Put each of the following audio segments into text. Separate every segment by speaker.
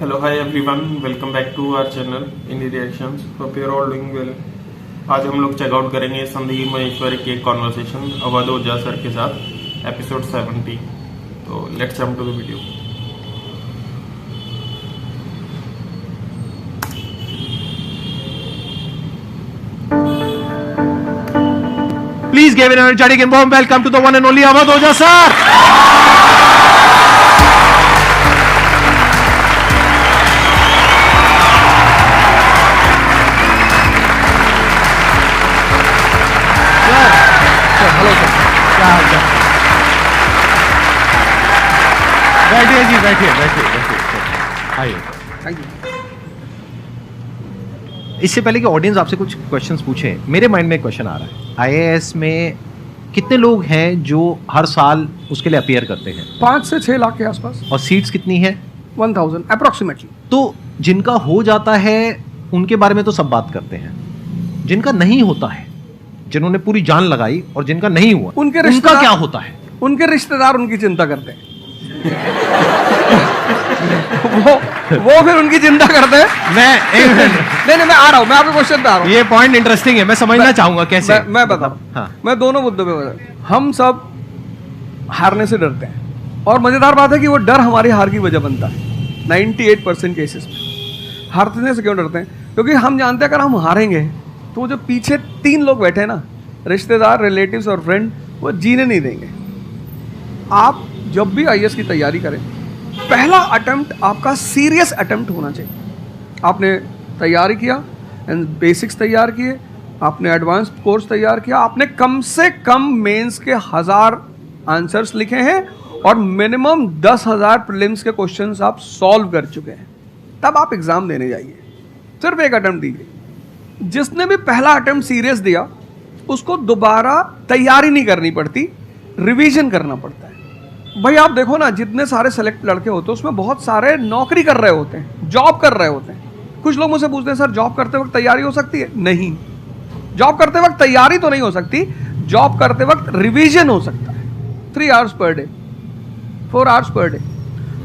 Speaker 1: Hello, hi everyone. Welcome back to our channel Indie Reactions. Hope you're all doing well. आज हम लोग checkout करेंगे संदीप महेश्वरी के conversation Awadh ओझा sir के साथ एपिसोड 70. तो let's jump to the video.
Speaker 2: Please give an energetic and warm welcome to the one and only Awadh Oja sir. Hello sir, क्या हाल चाल? बैठिए जी, बैठिए. आइए.
Speaker 3: Thank you.
Speaker 2: इससे पहले कि ऑडियंस आपसे कुछ क्वेश्चंस पूछे, मेरे माइंड में एक क्वेश्चन आ रहा है. आईएएस में कितने लोग हैं जो हर साल उसके लिए अपीयर करते हैं?
Speaker 3: 5 से 6 लाख के आसपास.
Speaker 2: और सीट्स कितनी है?
Speaker 3: 1000 अप्रोक्सीमेटली.
Speaker 2: तो जिनका हो जाता है उनके बारे में तो सब बात करते हैं. जिनका नहीं होता है, जिन्होंने पूरी जान लगाई और जिनका नहीं हुआ, उनका क्या होता है?
Speaker 3: उनके रिश्तेदार उनकी चिंता करते हैं. वो फिर उनकी चिंता करते हैं. नहीं मैं आ रहा हूँ, मैं आपके क्वेश्चन पे आ रहा हूँ.
Speaker 2: ये पॉइंट इंटरेस्टिंग है, मैं समझना चाहूंगा कैसे.
Speaker 3: मैं बताऊँ.
Speaker 2: हाँ.
Speaker 3: मैं दोनों मुद्दों पे बता. हम सब हारने से डरते हैं और मजेदार बात है कि वो डर हमारी हार की वजह बनता है. 98% केसेस में हारने से क्यों डरते हैं? क्योंकि हम जानते हैं अगर हम हारेंगे तो जो पीछे 3 लोग बैठे हैं ना, रिश्तेदार, रिलेटिव्स और फ्रेंड, वो जीने नहीं देंगे. आप जब भी आईएएस की तैयारी करें, पहला अटेम्प्ट आपका सीरियस अटेम्प्ट होना चाहिए. आपने तैयारी किया, बेसिक्स तैयार किए, आपने एडवांस कोर्स तैयार किया, आपने कम से कम मेंस के 1000 आंसर्स लिखे हैं और मिनिमम 10,000 प्रीलिम्स के क्वेश्चंस आप सॉल्व कर चुके हैं. तब आप एग्जाम देने जाइए. सिर्फ एक अटेम्प्ट दीजिए. जिसने भी पहला अटेम्प्ट सीरियस दिया उसको दोबारा तैयारी नहीं करनी पड़ती, रिवीजन करना पड़ता है. भाई आप देखो ना, जितने सारे सेलेक्ट लड़के होते हैं उसमें बहुत सारे नौकरी कर रहे होते हैं, जॉब कर रहे होते हैं. कुछ लोग मुझसे पूछते हैं सर जॉब करते वक्त तैयारी हो सकती है? नहीं, जॉब करते वक्त तैयारी तो नहीं हो सकती. जॉब करते वक्त रिवीजन हो सकता है. 3 hours per day, 4 hours per day.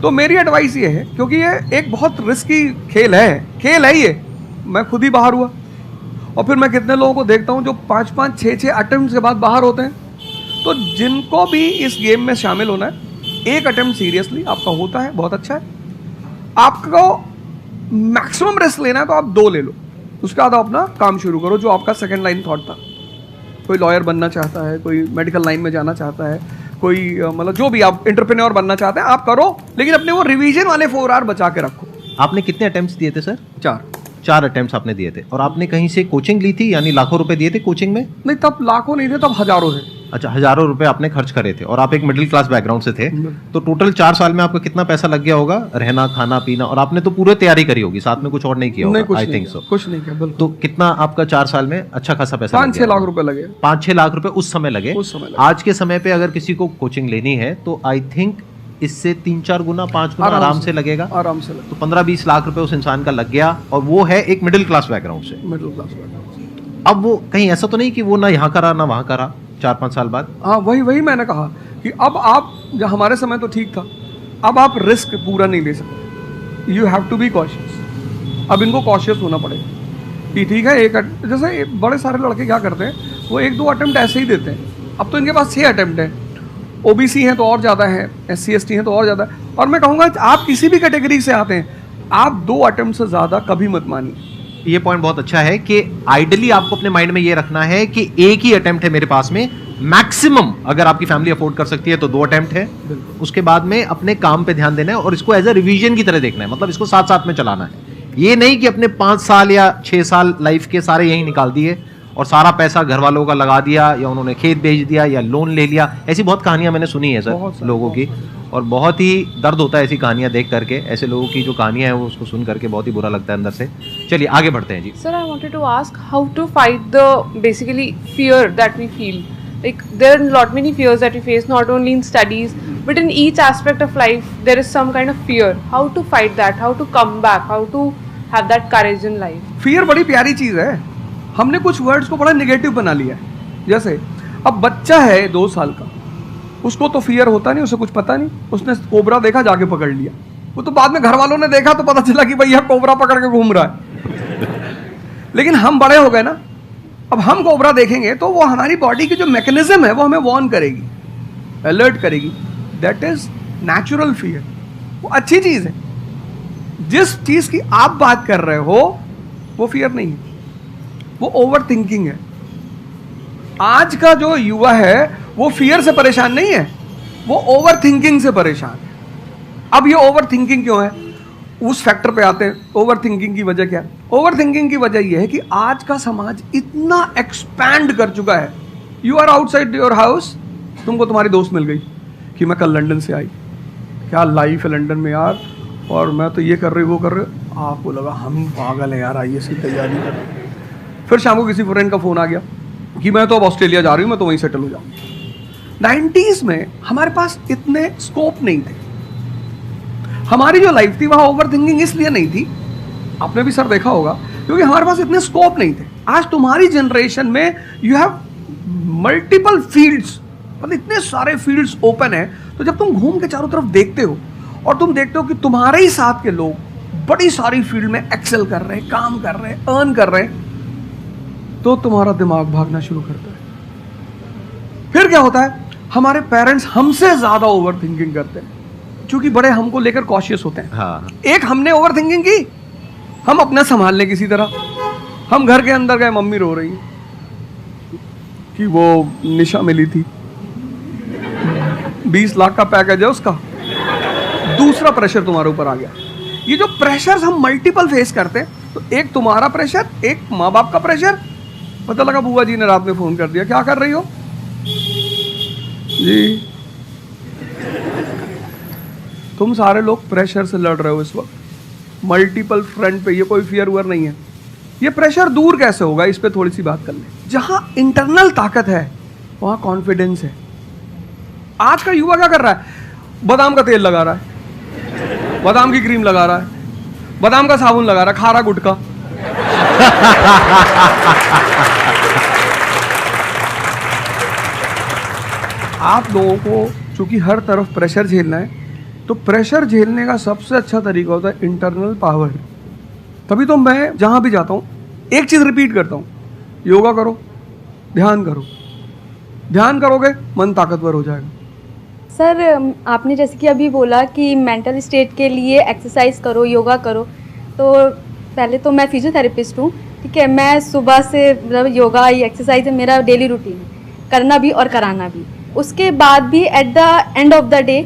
Speaker 3: तो मेरी एडवाइस ये है, क्योंकि ये एक बहुत रिस्की खेल है ये. मैं खुद ही बाहर हुआ और फिर मैं कितने लोगों को देखता हूँ जो 5-5, 6-6 अटेम्प्ट के बाद बाहर होते हैं. तो जिनको भी इस गेम में शामिल होना है, एक अटेम्प्ट सीरियसली आपका होता है, बहुत अच्छा है. आपको मैक्सिमम रिस्क लेना है तो आप 2 ले लो, उसके बाद अपना काम शुरू करो. जो आपका सेकंड लाइन थॉट था, कोई लॉयर बनना चाहता है, कोई मेडिकल लाइन में जाना चाहता है, कोई मतलब जो भी आप एंटरप्रेन्योर बनना चाहते हैं, आप करो, लेकिन अपने वो रिवीजन वाले 4 आवर बचा के रखो.
Speaker 2: आपने कितने अटेम्प्ट्स दिए थे सर?
Speaker 3: 4
Speaker 2: अटेम्प्ट्स आपने दिए थे. और आपने कहीं से कोचिंग ली थी, यानी लाखों रुपए दिए थे कोचिंग में?
Speaker 3: नहीं, तब लाखों नहीं थे, तब हजारों थे.
Speaker 2: अच्छा, हजारों रुपए आपने खर्च करे थे और आप एक मिडिल क्लास बैकग्राउंड से थे. तो टोटल 4 साल में आपका कितना पैसा लग गया होगा? रहना, खाना, पीना, और आपने तो पूरी तैयारी करी होगी, साथ में कुछ और नहीं किया होगा? I think so.
Speaker 3: कुछ नहीं किया, बिल्कुल.
Speaker 2: तो कितना आपका 4 साल में अच्छा खासा पैसा?
Speaker 3: 5-6 लाख रुपए लगे.
Speaker 2: 5-6 लाख रुपए उस समय लगे. आज के समय पे अगर किसी को कोचिंग लेनी है तो आई थिंक इससे 3-4 गुना, 5 गुना आराम से लगेगा.
Speaker 3: आराम से लगेगा.
Speaker 2: तो 15-20 लाख रुपए उस इंसान का लग गया, और वो है एक मिडिल क्लास बैकग्राउंड से.
Speaker 3: Middle class background.
Speaker 2: अब वो कहीं ऐसा तो नहीं कि वो ना यहाँ करा ना वहाँ करा 4-5 साल बाद?
Speaker 3: हाँ, वही मैंने कहा कि अब आप, जब हमारे समय तो ठीक था, अब आप रिस्क पूरा नहीं ले सकते. You have to be cautious. अब इनको कॉशियस होना पड़ेगा कि ठीक है, जैसे बड़े सारे लड़के क्या करते हैं, वो 1-2 अटेम्प्ट ऐसे ही देते हैं. अब तो इनके पास 6 अटेम्प्ट हैं. ओबीसी हैं तो और ज़्यादा है, SC/ST हैं तो और ज़्यादा है. और मैं कहूँगा आप किसी भी कैटेगरी से आते हैं, आप 2 अटेम्प्ट से ज़्यादा कभी मत मानिए.
Speaker 2: ये पॉइंट बहुत अच्छा है कि आइडियली आपको अपने माइंड में ये रखना है कि एक ही अटेम्प्ट है मेरे पास में. मैक्सिमम अगर आपकी फैमिली अफोर्ड कर सकती है तो 2 अटेम्प्ट है. उसके बाद में अपने काम पे ध्यान देना है और इसको एज अ रिवीजन की तरह देखना है. मतलब इसको साथ साथ में चलाना है. ये नहीं कि अपने 5 साल या 6 साल लाइफ के सारे यहीं निकाल दिए और सारा पैसा घर वालों का लगा दिया, या उन्होंने खेत बेच दिया, या लोन ले लिया. ऐसी बहुत कहानियां मैंने सुनी है सर लोगों की, और बहुत ही दर्द होता है ऐसी कहानियां देख करके. ऐसे लोगों की जो कहानियां हैं वो उसको सुन करके बहुत ही बुरा लगता है अंदर से. चलिए आगे बढ़ते हैं जी.
Speaker 4: Sir, I wanted to ask how to fight the basically fear that we feel. Like there are lot many fears that we face, not only in studies but in each aspect of life. There is some kind of fear. How to fight that? How to come back? How to have that courage in life?
Speaker 3: Fear बड़ी प्यारी चीज़ है. हमने कुछ words को बड़ा negative बना लिया है. जैसे अब बच्चा है 2 साल का, उसको तो फियर होता नहीं, उसे कुछ पता नहीं, उसने कोबरा देखा, जाके पकड़ लिया. वो तो बाद में घर वालों ने देखा तो पता चला कि भैया कोबरा पकड़ के घूम रहा है। लेकिन हम बड़े हो गए ना, अब हम कोबरा देखेंगे तो वो हमारी बॉडी की जो मैकेनिज्म है वो हमें वार्न करेगी, अलर्ट करेगी। दैट इज नेचुरल फियर, वो अच्छी चीज है। जिस चीज की आप बात कर रहे हो वो फियर नहीं है, वो ओवर थिंकिंग है। आज का जो युवा है वो फियर से परेशान नहीं है, वो ओवर थिंकिंग से परेशान है। अब ये ओवर थिंकिंग क्यों है, उस फैक्टर पे आते हैं। ओवर थिंकिंग की वजह क्या है? ओवर थिंकिंग की वजह यह है कि आज का समाज इतना एक्सपैंड कर चुका है। You are outside your house, तुमको तुम्हारी दोस्त मिल गई कि मैं कल लंदन से आई, क्या लाइफ है लंदन में यार, और मैं तो ये कर रही वो कर रही। आपको लगा हम पागल हैं यार, IAS की तैयारी कर रहे हैं। फिर शाम को किसी फ्रेंड का फोन आ गया कि मैं तो अब ऑस्ट्रेलिया जा रही हूँ, मैं तो वहीं सेटल हो जाऊँ। 90s में हमारे पास इतने स्कोप नहीं थे। हमारी जो लाइफ थी वहाँ ओवर थिंकिंग इसलिए नहीं थी, आपने भी सर देखा होगा, क्योंकि हमारे पास इतने स्कोप नहीं थे। आज तुम्हारी जनरेशन में यू हैव मल्टीपल फील्ड्स, मतलब इतने सारे फील्ड्स ओपन है। तो जब तुम घूम के चारों तरफ देखते हो और तुम देखते हो कि तुम्हारे ही साथ के लोग बड़ी सारी फील्ड में एक्सेल कर रहे हैं, काम कर रहे हैं, अर्न कर रहे हैं, तो तुम्हारा दिमाग भागना शुरू करता है। फिर क्या होता है, हमारे पेरेंट्स हमसे ज्यादा ओवर थिंकिंग करते हैं, क्योंकि बड़े हमको लेकर कॉशियस होते हैं।
Speaker 2: हाँ।
Speaker 3: एक हमने ओवर थिंकिंग की, हम अपना संभाल लें किसी तरह। हम घर के अंदर गए, मम्मी रो रही है कि वो निशा मिली थी, 20 लाख का पैकेज है उसका। दूसरा प्रेशर तुम्हारे ऊपर आ गया। ये जो प्रेशर हम मल्टीपल फेस करते हैं, तो एक तुम्हारा प्रेशर, एक माँ बाप का प्रेशर। पता लगा बुआ जी ने रात में फोन कर दिया, क्या कर रही हो जी? तुम सारे लोग प्रेशर से लड़ रहे हो इस वक्त, मल्टीपल फ्रंट पे। ये कोई फियर उयर नहीं है। ये प्रेशर दूर कैसे होगा, इस पे थोड़ी सी बात कर ले। जहां इंटरनल ताकत है वहां कॉन्फिडेंस है। आज का युवा क्या कर रहा है, बादाम का तेल लगा रहा है, बादाम की क्रीम लगा रहा है, बादाम का साबुन लगा रहा है, खा रहा गुटखा। आप लोगों को चूंकि हर तरफ प्रेशर झेलना है, तो प्रेशर झेलने का सबसे अच्छा तरीका होता है इंटरनल पावर। तभी तो मैं जहां भी जाता हूं एक चीज रिपीट करता हूं, योगा करो, ध्यान करो। ध्यान करोगे मन ताकतवर हो जाएगा।
Speaker 5: सर, आपने जैसे कि अभी बोला कि मेंटल स्टेट के लिए एक्सरसाइज करो, योगा करो। तो पहले तो मैं फिजियोथेरेपिस्ट हूँ, ठीक है। मैं सुबह से मतलब योगा या एक्सरसाइज मेरा डेली रूटीन है, करना भी और कराना भी। उसके बाद भी at the end of the day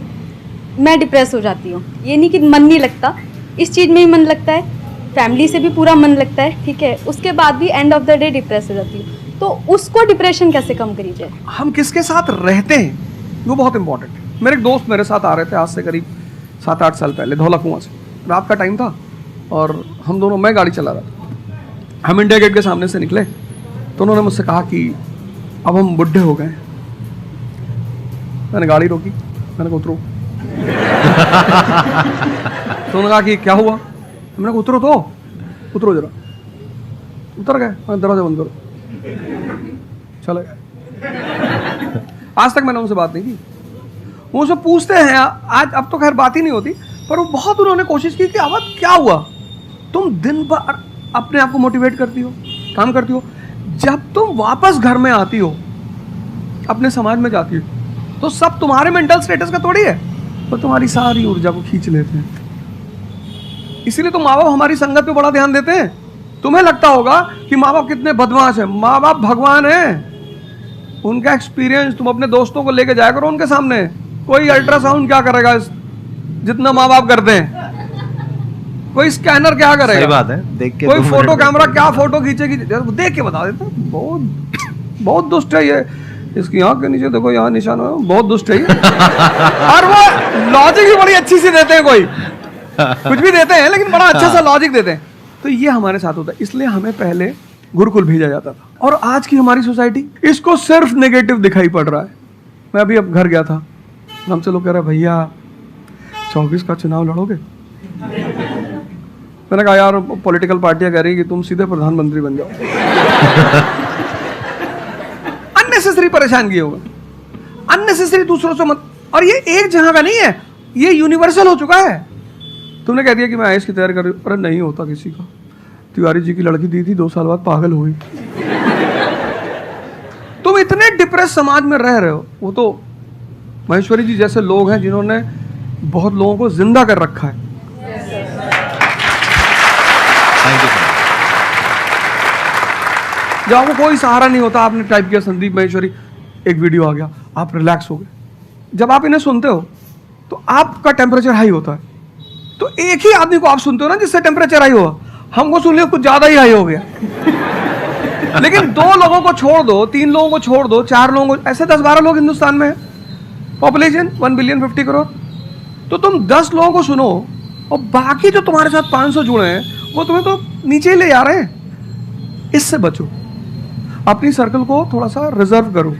Speaker 5: मैं डिप्रेस हो जाती हूँ। ये नहीं कि मन नहीं लगता, इस चीज़ में ही मन लगता है, फैमिली से भी पूरा मन लगता है, ठीक है। उसके बाद भी end of the day depress हो जाती हूँ। तो उसको डिप्रेशन कैसे कम करी जाए?
Speaker 3: हम किसके साथ रहते हैं वो बहुत इंपॉर्टेंट है। मेरे एक दोस्त मेरे साथ आ रहे थे आज से करीब 7-8 साल पहले, धौला कुआं से। रात का टाइम था और हम दोनों, मैं गाड़ी चला रहा था, हम इंडिया गेट के सामने से निकले तो उन्होंने मुझसे कहा कि अब हम बुढ़े हो गए। मैंने गाड़ी रोकी, मैंने कहा उतरो। तो उन्होंने कहा कि क्या हुआ? मैंने कहा उतरो तो, उतरो जरा। उतर गए, दरवाजा बंद करो, चले गए। आज तक मैंने उनसे बात नहीं की। वो सब पूछते हैं आज, अब तो खैर बात ही नहीं होती, पर वो बहुत उन्होंने कोशिश की कि अब क्या हुआ। तुम दिन भर अपने आप को मोटिवेट करती हो, काम करती हो, जब तुम वापस घर में आती हो, अपने समाज में जाती हो, तो सब तुम्हारे मेंटल स्टेटस का थोड़ी है, तो तुम्हारी सारी ऊर्जा को खींच लेते हैं। इसीलिए तो माँ बाप हमारी संगत पे बड़ा ध्यान देते हैं। तुम्हें लगता होगा कि माँ बाप कितने बदमाश हैं, माँ बाप भगवान हैं। उनका एक्सपीरियंस तुम अपने दोस्तों को लेके जाया करो उनके सामने। कोई अल्ट्रासाउंड क्या करेगा जितना माँ बाप करते हैं, कोई स्कैनर क्या करेगा,
Speaker 2: सही बात है, देख के
Speaker 3: कोई फोटो कैमरा क्या फोटो खींचेगी, देख के बता देते हैं। बहुत दुष्ट है ये, इसकी आंख के नीचे देखो यहाँ निशान है, बहुत दुष्ट है ये। और वो लॉजिक भी बड़ी अच्छी सी देते हैं, कोई कुछ भी देते हैं लेकिन बड़ा अच्छा सा लॉजिक देते हैं। तो ये हमारे साथ होता है, इसलिए हमें पहले गुरुकुल भेजा जाता था। और आज की हमारी सोसाइटी इसको सिर्फ नेगेटिव दिखाई पड़ रहा है। मैं अभी अब घर गया था, हमसे लोग कह रहे भैया 24 का चुनाव लड़ोगे? मैंने कहा यार पॉलिटिकल पार्टियां कह रही कि तुम सीधे प्रधानमंत्री बन जाओ। अननेसेसरी परेशान किए होगा, अननेसेसरी दूसरों से मत। और ये एक जगह का नहीं है, ये यूनिवर्सल हो चुका है। तुमने कह दिया कि मैं आईएएस की तैयारी कर रही हूँ, अरे नहीं होता किसी का। तिवारी जी की लड़की दी थी, 2 साल बाद पागल हो गई। तुम इतने डिप्रेस समाज में रह रहे हो। वो तो महेश्वरी जी जैसे लोग हैं जिन्होंने बहुत लोगों को जिंदा कर रखा है।
Speaker 2: Thank you sir.
Speaker 3: जब आपको कोई सहारा नहीं होता, आपने टाइप किया संदीप महेश्वरी, एक वीडियो आ गया, आप रिलैक्स हो गए। जब आप इन्हें सुनते हो तो आपका टेम्परेचर हाई होता है। तो एक ही आदमी को आप सुनते हो ना जिससे टेम्परेचर हाई हुआ, हमको सुन लिया कुछ ज्यादा ही हाई हो गया। लेकिन 2 लोगों को छोड़ दो, 3 लोगों को छोड़ दो, 4 लोगों को, ऐसे 10-12 लोग हिंदुस्तान में है, पॉपुलेशन 1 बिलियन 50 करोड़। तो तुम 10 लोगों को सुनो और बाकी जो तुम्हारे साथ 500 जुड़े हैं वो तुम्हें तो नीचे ही ले जा रहे हैं। इससे बचो, अपनी सर्कल को थोड़ा सा रिजर्व करो।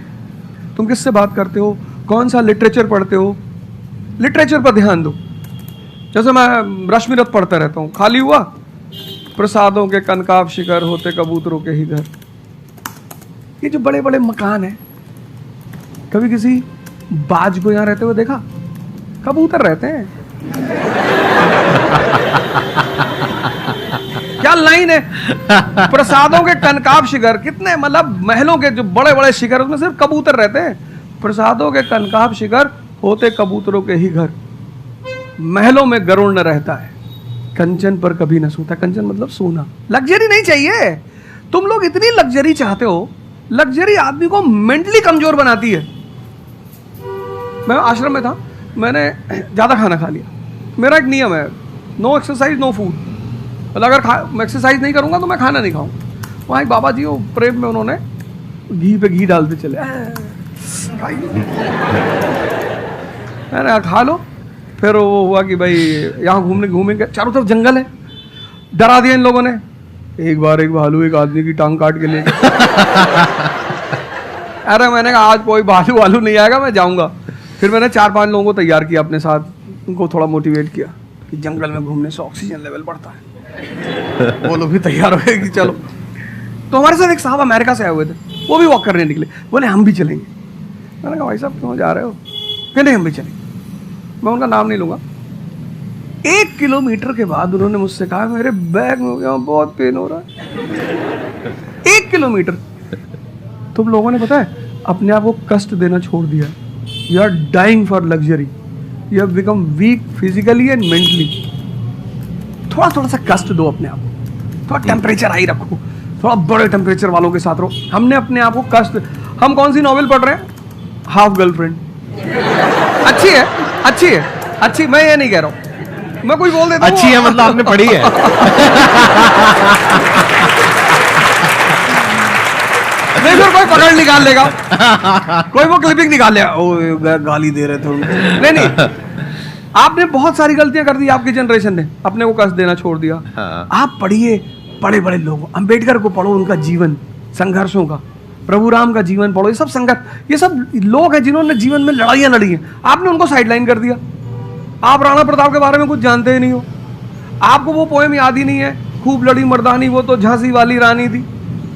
Speaker 3: तुम किससे बात करते हो, कौन सा लिटरेचर पढ़ते हो, लिटरेचर पर ध्यान दो। जैसे मैं रश्मिरथ पढ़ता रहता हूँ, खाली हुआ, प्रसादों के कनकाब शिखर होते कबूतरों के ही घर। ये जो बड़े बड़े मकान हैं, कभी किसी बाज को यहाँ रहते हुए देखा? कबूतर रहते हैं। क्या लाइन है, प्रसादों के कनकाब शिखर, कितने मतलब महलों के जो बड़े बड़े शिखर, उसमें सिर्फ कबूतर रहते हैं। प्रसादों के कनकाब शिखर होते कबूतरों के ही घर, महलों में गरुड़ न रहता है, कंचन पर कभी न सोता। कंचन मतलब सोना। लग्जरी नहीं चाहिए। तुम लोग इतनी लग्जरी चाहते हो, लग्जरी आदमी को मेंटली कमजोर बनाती है। मैं आश्रम में था, मैंने ज़्यादा खाना खा लिया। मेरा एक नियम है, नो एक्सरसाइज नो फूड। मतलब अगर मैं एक्सरसाइज नहीं करूँगा तो मैं खाना नहीं खाऊँ। वहाँ एक बाबा जी, वो प्रेम में उन्होंने घी पे घी डालते चले, मैंने खा लो। फिर वो हुआ कि भाई यहाँ घूमेंगे, चारों तरफ जंगल है, डरा दिया इन लोगों ने। एक बार एक भालू एक आदमी की टांग काट के ले गया। अरे मैंने कहा आज कोई भालू वालू नहीं आएगा, मैं जाऊंगा। फिर मैंने 4-5 लोगों को तैयार किया अपने साथ, उनको थोड़ा मोटिवेट किया कि जंगल में घूमने से ऑक्सीजन लेवल बढ़ता है। वो लोग भी तैयार हो गए कि चलो। तो हमारे साथ एक साहब अमेरिका से आए हुए थे, वो भी वॉक करने निकले, बोले हम भी चलेंगे। मैंने कहा भाई साहब क्यों जा रहे हो? कहते हम भी चलेंगे। मैं उनका नाम नहीं लूंगा। 1 किलोमीटर के बाद उन्होंने मुझसे कहा मेरे बैग में यहाँ बहुत पेन हो रहा है। 1 किलोमीटर। तुम लोगों ने पता है अपने आप को कष्ट देना छोड़ दिया। You are dying for luxury, you have become weak physically and mentally. थोड़ा थोड़ा सा कष्ट दो अपने आप को, थोड़ा टेम्परेचर हाई रखो, थोड़ा बड़े टेम्परेचर वालों के साथ रहो। हमने अपने आप को कष्ट, हम कौन सी नॉवेल पढ़ रहे हैं? Half girlfriend. अच्छी है, अच्छी है, अच्छी, मैं ये नहीं कह रहा हूं, मैं कुछ बोल देता हूं।
Speaker 2: अच्छी है मतलब आपने पढ़ी है।
Speaker 3: नहीं फिर कोई पकड़ निकाल लेगा, कोई वो क्लिपिंग निकाल लेगा, ओ गाली दे रहे थे उनको। नहीं, आपने बहुत सारी गलतियां कर दी, आपकी जनरेशन ने अपने को कष्ट देना छोड़ दिया। आप पढ़िए बड़े बड़े लोगों, अंबेडकर को पढ़ो, उनका जीवन संघर्षों का, प्रभु राम का जीवन पढ़ो। ये सब संघर्ष, ये सब लोग हैं जिन्होंने जीवन में लड़ाइयाँ लड़ी हैं। आपने उनको साइडलाइन कर दिया। आप राणा प्रताप के बारे में कुछ जानते ही नहीं हो, आपको वो पोएम याद ही नहीं है, खूब लड़ी मर्दानी वो तो झांसी वाली रानी थी।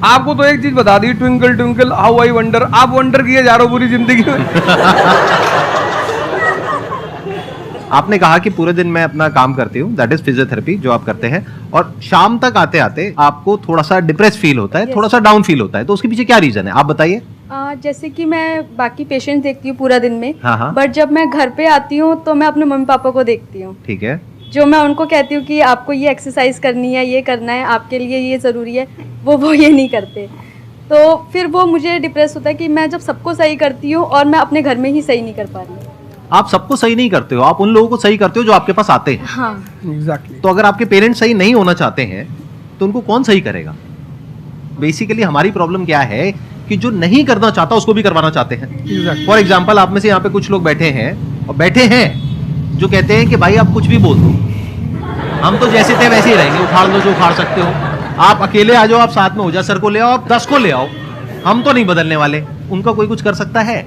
Speaker 3: आपको तो एक चीज बता दी, twinkle twinkle how I wonder. आप वंडर किए जा रहे हो पूरी जिंदगी में।
Speaker 2: आपने कहा कि पूरे दिन मैं अपना काम करती हूँ, दैट इज फिजियोथेरेपी जो आप करते हैं, और शाम तक आते आते आपको थोड़ा सा डिप्रेस फील होता है, थोड़ा सा डाउन फील होता है, तो उसके पीछे क्या रीजन है आप बताइए।
Speaker 5: जैसे कि मैं बाकी पेशेंट देखती हूँ पूरा दिन में,
Speaker 2: हाँ।
Speaker 5: बट जब मैं घर पे आती हूँ तो मैं अपने मम्मी पापा को देखती हूँ।
Speaker 2: ठीक है।
Speaker 5: जो मैं उनको कहती हूँ कि आपको ये एक्सरसाइज करनी है, ये करना है, आपके लिए ये ज़रूरी है, वो ये नहीं करते। तो फिर वो मुझे डिप्रेस होता है कि मैं जब सबको सही करती हूँ और मैं अपने घर में ही सही नहीं कर पा रही।
Speaker 2: आप सबको सही नहीं करते हो, आप उन लोगों को सही करते हो जो आपके पास आते हैं।
Speaker 5: हाँ
Speaker 3: एग्जैक्टली।
Speaker 2: तो अगर आपके पेरेंट्स सही नहीं होना चाहते हैं तो उनको कौन सही करेगा? बेसिकली हमारी प्रॉब्लम क्या है कि जो नहीं करना चाहता उसको भी करवाना चाहते हैं। फॉर एग्जाम्पल आप में से यहाँ पे कुछ लोग बैठे हैं और बैठे हैं जो कहते हैं कि भाई आप कुछ भी बोल दो, हम तो जैसे थे वैसे ही रहेंगे, उखाड़ लो जो उखाड़ सकते हो, आप अकेले आ जाओ, आप साथ में हो जाओ, सर को ले आओ, आप 10 को ले आओ, हम तो नहीं बदलने वाले। उनका कोई कुछ कर सकता है?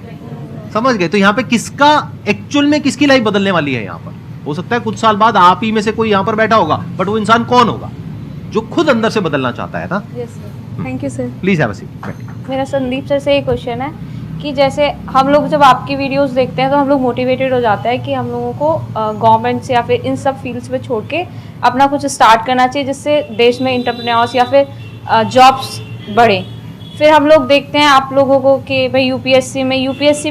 Speaker 2: समझ गए? तो यहाँ पे किसका एक्चुअल में किसकी लाइफ बदलने वाली है? यहाँ पर हो सकता है कुछ साल बाद आप ही में से कोई यहाँ पर बैठा होगा, बट वो इंसान कौन होगा? जो खुद अंदर से बदलना चाहता है ना।
Speaker 5: Yes sir, thank you sir.
Speaker 2: Please have a seat.
Speaker 6: मेरा संदीप सर से एक क्वेश्चन है कि जैसे हम लोग जब आपकी वीडियोस देखते हैं तो हम लोग मोटिवेटेड हो जाते हैं कि हम लोगों को गवर्नमेंट से या फिर इन सब फील्ड्स में छोड़ के अपना कुछ स्टार्ट करना चाहिए, जिससे देश में एंटरप्रेन्योर्स या फिर जॉब्स बढ़े। फिर हम लोग देखते हैं आप लोगों को कि भाई यूपीएससी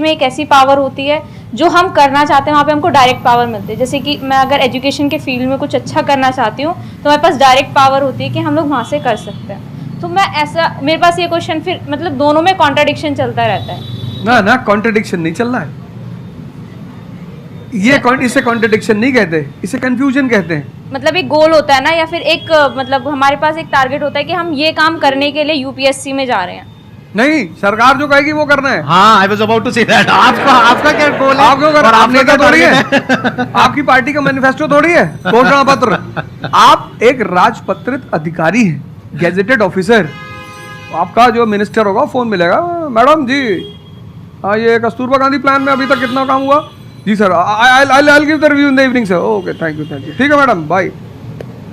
Speaker 6: में एक ऐसी पावर होती है जो हम करना चाहते हैं वहाँ पे हमको डायरेक्ट पावर मिलती है। जैसे कि मैं अगर एजुकेशन के फील्ड में कुछ अच्छा करना चाहती हूँ तो मेरे पास डायरेक्ट पावर होती है कि हम लोग वहाँ से कर सकते हैं। तो मैं ऐसा, मेरे पास ये क्वेश्चन फिर मतलब दोनों में कॉन्ट्राडिक्शन चलता रहता है।
Speaker 3: ना कॉन्ट्रडिक्शन नहीं चल रहा है, इसे कॉन्ट्रडिक्शन नहीं कहते, इसे कंफ्यूजन कहते हैं।
Speaker 6: मतलब एक गोल होता है ना, या फिर एक मतलब हमारे पास एक टारगेट होता है कि हम ये काम करने के लिए यूपीएससी में जा रहे हैं।
Speaker 3: नहीं, सरकार जो कहेगी वो करना है।
Speaker 2: हाँ, I was about to say that. आपका क्या गोल है?
Speaker 3: आप क्यों कर,
Speaker 2: और
Speaker 3: आपने
Speaker 2: आपका
Speaker 3: क्या थोड़ी है
Speaker 2: target
Speaker 3: आपकी पार्टी का मैनिफेस्टो थोड़ी है, घोषणा पत्र। आप एक राजपत्रित अधिकारी हैं, गेजेटेड ऑफिसर। आपका जो मिनिस्टर होगा फोन मिलेगा, मैडम जी ये कस्तूरबा गांधी प्लान में अभी तक कितना काम हुआ? जी sir, I give the review in the evening sir. Okay, thank you. ठीक है मैडम, बाय,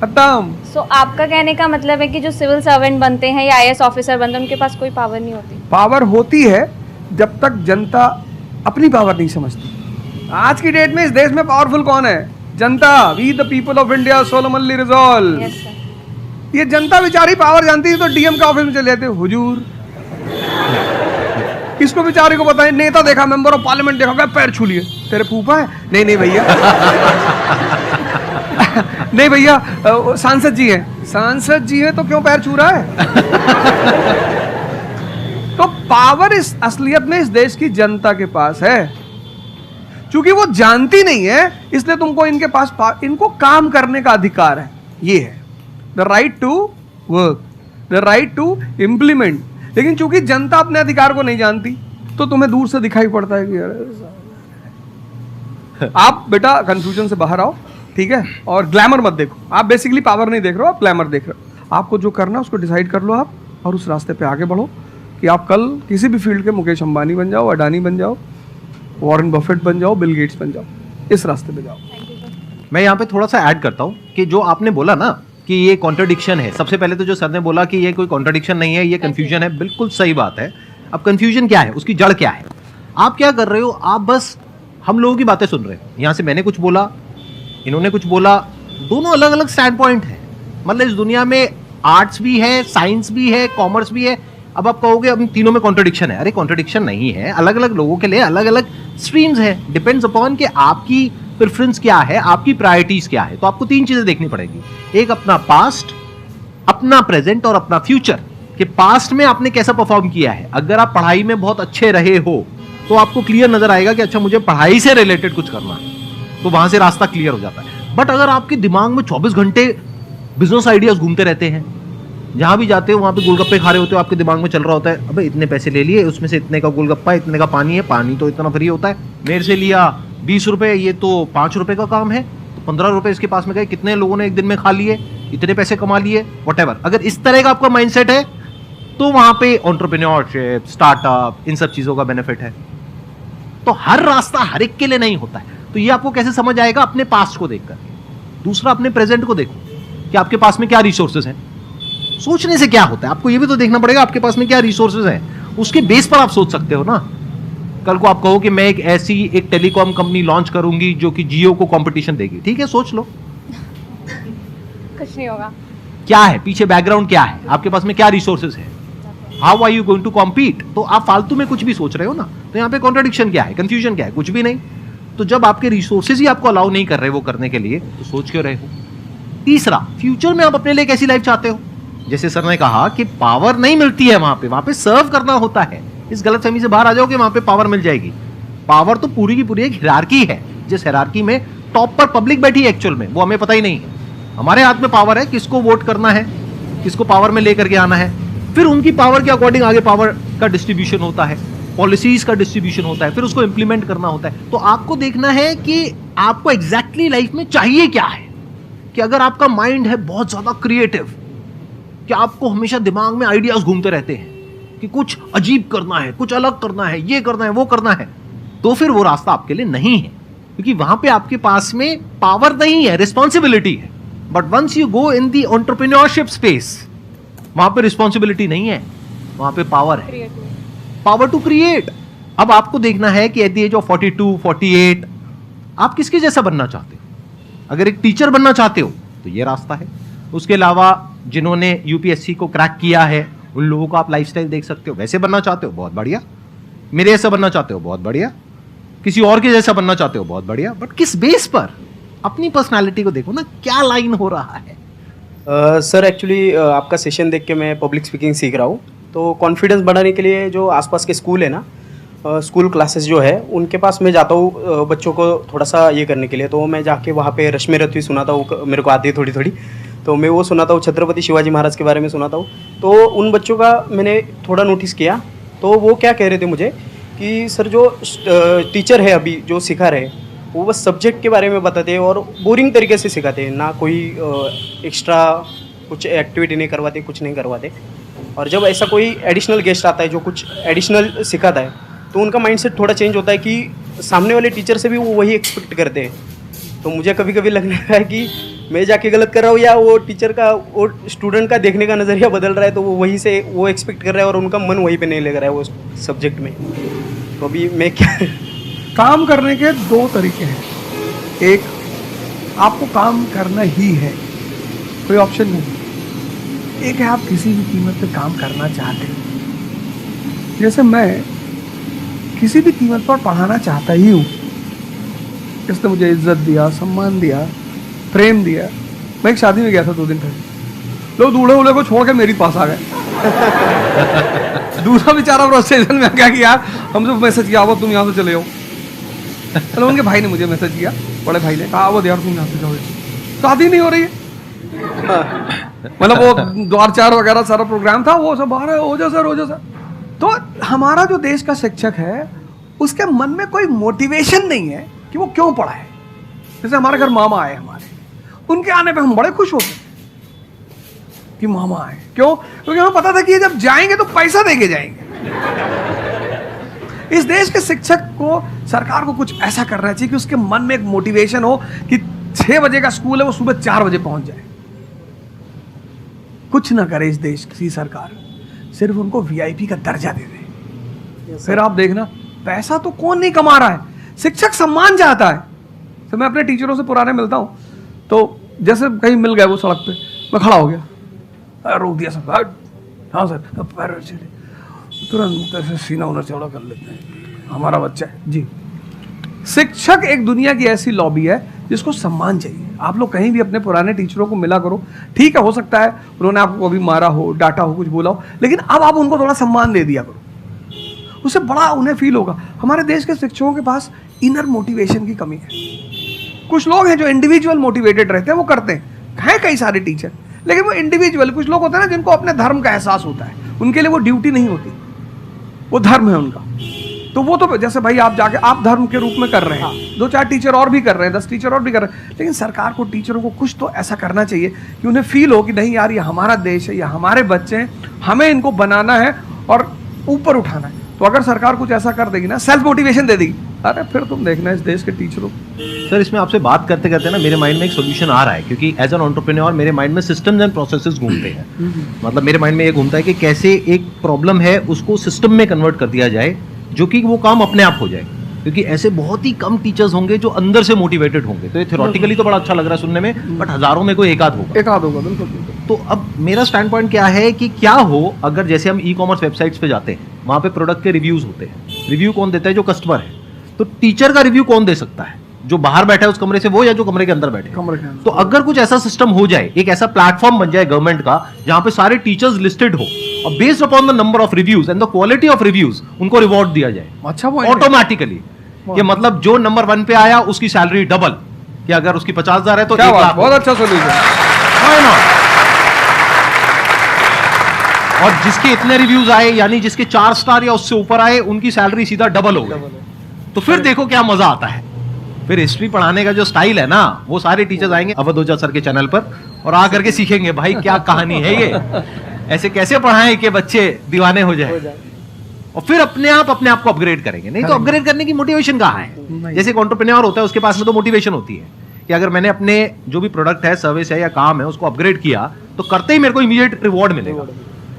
Speaker 3: खत्म।
Speaker 6: सो आपका कहने का मतलब है कि जो सिविल सर्वेंट बनते हैं या आईएएस ऑफिसर बनते हैं उनके पास कोई पावर नहीं होती?
Speaker 3: पावर होती है जब तक जनता अपनी पावर नहीं समझती। आज की डेट में इस देश में पावरफुल कौन है? जनता। We the people of India solemnly resolve.
Speaker 6: Yes sir.
Speaker 3: ये जनता बेचारी पावर जानती है तो डीएम का ऑफिस में चले जाते, हुजूर इसको बेचारे को बताएं, नेता देखा, मेंबर ऑफ पार्लियामेंट देखा, क्या पैर छू लिए, तेरे फूफा है? नहीं भैया नहीं भैया, सांसद जी हैं। सांसद जी हैं तो क्यों पैर छू रहा है? तो पावर इस असलियत में इस देश की जनता के पास है। क्योंकि वो जानती नहीं है, इसलिए तुमको इनके पास इनको काम करने का अधिकार है। ये है the right to work, the right to implement. लेकिन चूंकि जनता अपने अधिकार को नहीं जानती तो तुम्हें दूर से दिखाई पड़ता है कि अरे आप बेटा कंफ्यूजन से बाहर आओ, ठीक है? और ग्लैमर मत देखो। आप बेसिकली पावर नहीं देख रहे हो, आप ग्लैमर देख रहे हो। आपको जो करना है उसको डिसाइड कर लो आप, और उस रास्ते पे आगे बढ़ो कि आप कल किसी भी फील्ड के मुकेश अंबानी बन जाओ, अडानी बन जाओ, वॉरेन बफेट बन जाओ, बिल गेट्स बन जाओ। इस रास्ते पे जाओ।
Speaker 2: मैं यहाँ पे थोड़ा सा ऐड करता हूँ कि जो आपने बोला ना कि ये कॉन्ट्रडिक्शन है, सबसे पहले तो जो सर ने बोला कि ये कोई कॉन्ट्रडिक्शन नहीं है, ये कंफ्यूजन है, बिल्कुल सही बात है। अब कंफ्यूजन क्या है, उसकी जड़ क्या है? आप क्या कर रहे हो? आप बस हम लोगों की बातें सुन रहे हो। यहाँ से मैंने कुछ बोला, इन्होंने कुछ बोला, दोनों अलग अलग स्टैंड पॉइंट है। मतलब इस दुनिया में आर्ट्स भी है, साइंस भी है, कॉमर्स भी है। अब आप कहोगे अब तीनों में कॉन्ट्रडिक्शन है। अरे कॉन्ट्रडिक्शन नहीं है, अलग अलग लोगों के लिए अलग अलग स्ट्रीम्स है। डिपेंड्स अपॉन कि आपकी प्रेफरेंस क्या है, आपकी प्रायोरिटीज क्या है। तो आपको तीन चीजें देखनी पड़ेगी, एक अपना पास्ट, अपना प्रेजेंट और अपना फ्यूचर। कि पास्ट में आपने कैसा परफॉर्म किया है। अगर आप पढ़ाई में बहुत अच्छे रहे हो तो आपको क्लियर नजर आएगा कि अच्छा मुझे पढ़ाई से रिलेटेड कुछ करना है, तो वहां से रास्ता क्लियर हो जाता है। बट अगर आपके दिमाग में 24 घंटे बिजनेस आइडियाज घूमते रहते हैं, जहां भी जाते हो वहां पे गोलगप्पे खा रहे होते हो, आपके दिमाग में चल रहा होता है, अबे इतने पैसे ले लिए, उसमें से इतने का गोलगप्पा, इतने का पानी है, पानी तो इतना फ्री होता है, मेरे से लिया 20 रुपए, ये तो 5 रुपए का काम है, तो 15 रुपए इसके पास में गए, कितने लोगों ने एक दिन में खा लिए, इतने पैसे कमा लिए, व्हाटएवर। अगर इस तरह का आपका माइंडसेट है तो वहां पे एंटरप्रेन्योरशिप, स्टार्टअप, इन सब चीजों का बेनिफिट है। तो हर रास्ता हर एक के लिए नहीं होता है। तो ये आपको कैसे समझ आएगा? अपने पास्ट को देखकर। दूसरा, अपने प्रेजेंट को देखो कि आपके पास में क्या रिसोर्सेज हैं। सोचने से क्या होता है, आपको ये भी तो देखना पड़ेगा आपके पास में क्या रिसोर्सेज हैं। उसके बेस पर आप सोच सकते हो ना। कल को आप कहो कि मैं एक टेलीकॉम कंपनी लॉन्च करूंगी जो कि जियो को कंपटीशन देगी, ठीक है, सोच लो।
Speaker 6: कुछ नहीं होगा।
Speaker 2: क्या है पीछे, बैकग्राउंड क्या है, आपके पास में क्या रिसोर्सेज है, how are you going to compete. तो आप फालतू में कुछ भी सोच रहे हो ना। तो यहाँ पे कॉन्ट्रडिक्शन क्या है, कंफ्यूजन क्या है? कुछ भी नहीं। तो जब आपके रिसोर्सेज ही आपको अलाउ नहीं कर रहे वो करने के लिए, तो सोच क्यों रहे हो? तीसरा, फ्यूचर में आप अपने लिए कैसी लाइफ चाहते हो। जैसे सर ने कहा कि पावर नहीं मिलती है वहां पे सर्व करना होता है। इस गलतफहमी से बाहर आ जाओ कि वहां पे पावर मिल जाएगी। पावर तो पूरी की पूरी एक हिरार्की है, जिस हिरार्की में टॉप पर पब्लिक बैठी है एक्चुअल में, वो हमें पता ही नहीं है। हमारे हाथ में पावर है, किसको वोट करना है, किसको पावर में लेकर के आना है। फिर उनकी पावर के अकॉर्डिंग आगे पावर का डिस्ट्रीब्यूशन होता है, पॉलिसीज का डिस्ट्रीब्यूशन होता है, फिर उसको इंप्लीमेंट करना होता है। तो आपको देखना है कि आपको एग्जैक्टली लाइफ में चाहिए क्या है। कि अगर आपका माइंड है बहुत ज्यादा क्रिएटिव, कि आपको हमेशा दिमाग में आइडियाज घूमते रहते हैं कि कुछ अजीब करना है, कुछ अलग करना है, ये करना है, वो करना है, तो फिर वो रास्ता आपके लिए नहीं है। क्योंकि वहां पे आपके पास में पावर नहीं है, रिस्पॉन्सिबिलिटी है। But once you go in the entrepreneurship space, वहां पे रिस्पॉन्सिबिलिटी नहीं है, वहां पे पावर है, पावर टू क्रिएट। अब आपको देखना है कि एट द एज ऑफ 42, 48 आप किसके जैसा बनना चाहते हो। अगर एक टीचर बनना चाहते हो तो ये रास्ता है। उसके अलावा जिन्होंने यूपीएससी को क्रैक किया है उन लोगों को आप लाइफस्टाइल देख सकते हो। वैसे बनना चाहते हो, बहुत बढ़िया। मेरे जैसा बनना चाहते हो, बहुत बढ़िया। किसी और के जैसा बनना चाहते हो, बहुत बढ़िया। बट किस बेस पर? अपनी पर्सनालिटी को देखो ना, क्या लाइन हो रहा है।
Speaker 7: सर एक्चुअली आपका सेशन देख के मैं पब्लिक स्पीकिंग सीख रहा हूँ, तो कॉन्फिडेंस बढ़ाने के लिए जो आसपास के स्कूल है ना, स्कूल क्लासेस जो है उनके पास मैं जाता हूँ बच्चों को थोड़ा सा ये करने के लिए। तो मैं जाके वहाँ पे रश्मि रथी सुनाता हूँ, मेरे को आती है थोड़ी थोड़ी, तो मैं वो सुनाता हूँ। छत्रपति शिवाजी महाराज के बारे में सुनाता हूँ। तो उन बच्चों का मैंने थोड़ा नोटिस किया, तो वो क्या कह रहे थे मुझे कि सर जो टीचर है अभी जो सिखा रहे वो बस सब्जेक्ट के बारे में बताते हैं और बोरिंग तरीके से सिखाते हैं, ना कोई एक्स्ट्रा कुछ एक्टिविटी नहीं करवाते, कुछ नहीं करवाते। और जब ऐसा कोई एडिशनल गेस्ट आता है जो कुछ एडिशनल सिखाता है तो उनका माइंडसेट थोड़ा चेंज होता है कि सामने वाले टीचर से भी वो वही एक्सपेक्ट करते हैं। तो मुझे कभी कभी लगने लगा है कि मैं जाके गलत कर रहा हूँ या वो टीचर का, वो स्टूडेंट का देखने का नज़रिया बदल रहा है, तो वो वहीं से वो एक्सपेक्ट कर रहा है और उनका मन वहीं पे नहीं लग रहा है वो सब्जेक्ट में। तो अभी मैं क्या
Speaker 3: काम करने के दो तरीके हैं। एक, आपको काम करना ही है, कोई ऑप्शन नहीं। एक है आप किसी भी कीमत पे काम करना चाहते हो। जैसे मैं किसी भी कीमत पर पढ़ाना चाहता ही हूँ। इसने मुझे इज्जत दिया, सम्मान दिया, प्रेम दिया। मैं एक शादी में गया था 2 दिन पहले, लोग दूल्हे उल्हे को छोड़ के मेरे पास आ गए। दूसरा बेचारा प्रोसेशन में आ गया कि यार हमसे मैसेज किया, अब तुम यहाँ से चले जाओ। चलो उनके भाई ने मुझे मैसेज किया, बड़े भाई ने कहा वो यार तुम यहाँ से जाओ, शादी नहीं हो रही है। मतलब वो द्वार चार वगैरह सारा प्रोग्राम था, वो सब बाहर हो जा सर। तो हमारा जो देश का शिक्षक है उसके मन में कोई मोटिवेशन नहीं है कि वो क्यों पढ़ाए। जैसे हमारे घर मामा आए, हमारे उनके आने पे हम बड़े खुश होते कि मामा आए। क्यों? क्योंकि हमें पता था कि ये जब जाएंगे तो पैसा देके जाएंगे। इस देश के शिक्षक को, सरकार को कुछ ऐसा करना चाहिए कि उसके मन में एक मोटिवेशन हो कि 6 बजे का स्कूल है, वो सुबह 4 बजे पहुंच जाए। कुछ ना करे इस देश की सरकार, सिर्फ उनको वीआईपी का दर्जा दे दे। फिर आप देखना, पैसा तो कौन नहीं कमा रहा है, शिक्षक सम्मान चाहता है। तो मैं अपने टीचरों से पुराने मिलता हूँ, तो जैसे कहीं मिल गए वो सड़क पे, मैं खड़ा हो गया, रोक दिया सब, हाँ सर, पैर चले, तुरंत ऐसे सीना उन्हें चौड़ा कर लेते हैं, हमारा बच्चा है जी। शिक्षक एक दुनिया की ऐसी लॉबी है जिसको सम्मान चाहिए। आप लोग कहीं भी अपने पुराने टीचरों को मिला करो, ठीक है, हो सकता है उन्होंने आपको कभी मारा हो, डांटा हो, कुछ बोला हो, लेकिन अब आप उनको थोड़ा सम्मान दे दिया करो, उससे बड़ा उन्हें फील होगा। हमारे देश के शिक्षकों के पास इनर मोटिवेशन की कमी है। कुछ लोग हैं जो इंडिविजुअल मोटिवेटेड रहते हैं, वो करते हैं कई सारे टीचर, लेकिन वो इंडिविजुअल, कुछ लोग होते हैं ना जिनको अपने धर्म का एहसास होता है, उनके लिए वो ड्यूटी नहीं होती, वो धर्म है उनका। तो वो तो जैसे भाई आप जाके आप धर्म के रूप में कर रहे हैं, 2-4 टीचर और भी कर रहे हैं, 10 टीचर और भी कर रहे हैं, लेकिन सरकार को, टीचरों को कुछ तो ऐसा करना चाहिए कि उन्हें फील हो कि नहीं यार ये हमारा देश है, ये हमारे बच्चे हैं, हमें इनको बनाना है और ऊपर उठाना है। तो अगर सरकार कुछ ऐसा कर देगी ना, सेल्फ मोटिवेशन दे देगी, अरे फिर तुम देखना इस देश के टीचरों।
Speaker 2: सर, इसमें आपसे बात करते करते ना मेरे माइंड में एक सोल्यूशन आ रहा है, क्योंकि एज एन एंटरप्रेन्योर मेरे माइंड में सिस्टम्स एंड प्रोसेसेस घूमते हैं। मतलब मेरे माइंड में ये घूमता है कि कैसे एक प्रॉब्लम है उसको सिस्टम में कन्वर्ट कर दिया जाए, जो कि वो काम अपने आप हो जाए। क्योंकि ऐसे बहुत ही कम टीचर्स होंगे जो अंदर से मोटिवेटेड होंगे। तो ये थ्योरेटिकली तो बड़ा अच्छा लग रहा है सुनने में, बट हजारों में कोई एक आध होगा।
Speaker 3: बिल्कुल।
Speaker 2: तो अब मेरा स्टैंड पॉइंट क्या है कि क्या हो अगर जैसे हम ई-कॉमर्स वेबसाइट्स पे जाते हैं, वहां पे प्रोडक्ट के रिव्यूज होते हैं। रिव्यू कौन देता है? जो कस्टमर है। तो टीचर का रिव्यू कौन दे सकता है? जो बाहर बैठा है उस कमरे से, वो, या जो कमरे के अंदर बैठे? तो अगर कुछ ऐसा सिस्टम हो जाए, एक ऐसा प्लेटफॉर्म बन जाए गवर्नमेंट का जहां पे सारे टीचर्स लिस्टेड हो और based upon the number of reviews and the quality of reviews उनको रिवॉर्ड दिया जाए
Speaker 3: अच्छा,
Speaker 2: ऑटोमेटिकली। ये मतलब जो नंबर 1 पे आया उसकी सैलरी डबल, कि अगर उसकी 50,000 है तो 1 लाख।
Speaker 3: बहुत अच्छा सोल्यूशन।
Speaker 2: और जिसके इतने रिव्यूज आए, यानी जिसके 4 स्टार या उससे ऊपर आए, उनकी सैलरी सीधा डबल हो गई। तो फिर देखो क्या मजा आता है। फिर हिस्ट्री पढ़ाने का जो स्टाइल है ना, वो सारे टीचर्स आएंगे अवध ओझा सर के चैनल पर और आ करके सीखेंगे भाई क्या कहानी है ये, ऐसे कैसे पढ़ाएं कि बच्चे दीवाने हो जाए, और फिर अपने आप को अपग्रेड करेंगे। नहीं तो अपग्रेड करने की मोटिवेशन कहाँ है? जैसे एक एंटरप्रेन्योर होता है, उसके पास में तो मोटिवेशन होती है कि अगर मैंने अपने जो भी प्रोडक्ट है, सर्विस है या काम है, उसको अपग्रेड किया तो करते ही मेरे को इमीडिएट रिवॉर्ड मिलेगा।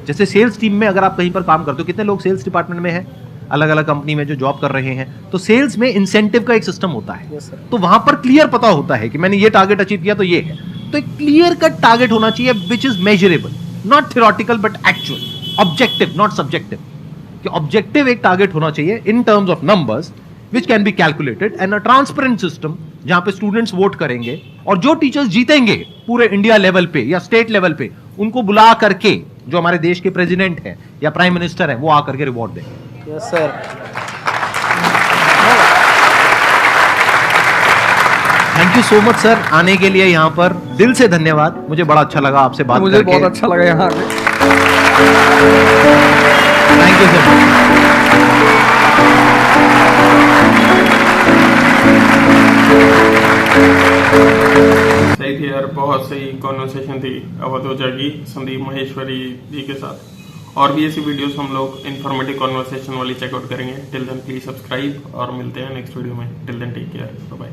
Speaker 2: जैसे सेल्स टीम में अगर आप कहीं पर काम करते हो, कितने लोग सेल्स डिपार्टमेंट में हैं? अलग अलग कंपनी में जो जॉब कर रहे हैं, तो सेल्स में इंसेंटिव का एक सिस्टम होता है।
Speaker 7: Yes, sir.
Speaker 2: तो वहां पर क्लियर पता होता है कि मैंने ये टारगेट अचीव किया तो ये है। तो एक क्लियर कट टारगेट होना चाहिए which is measurable, not theoretical but actual, objective not subjective. कि ऑब्जेक्टिव एक टारगेट होना चाहिए in terms of numbers which can be calculated, and a transparent system जहां पे स्टूडेंट्स वोट करेंगे और जो टीचर्स जीतेंगे पूरे इंडिया लेवल पे या स्टेट लेवल पे उनको बुला करके, जो हमारे देश के प्रेसिडेंट हैं या प्राइम मिनिस्टर हैं, वो आकर के रिवॉर्ड देंगे।
Speaker 7: Yes sir.
Speaker 2: Thank you so much sir आने के लिए यहाँ पर, दिल से धन्यवाद। मुझे बड़ा अच्छा लगा आपसे बात
Speaker 3: मुझे
Speaker 2: करके।
Speaker 3: बहुत अच्छा लगा यहाँ आके।
Speaker 2: Thank you sir.
Speaker 1: सही थी यार, बहुत सही कॉन्वर्सेशन थी अवध ओझा की संदीप माहेश्वरी जी के साथ। और भी ऐसी वीडियोस हम लोग इन्फॉर्मेटिव कॉन्वर्सेशन वाली चेकआउट करेंगे। टिल देन प्लीज सब्सक्राइब और मिलते हैं नेक्स्ट वीडियो में। Till then take care, bye bye.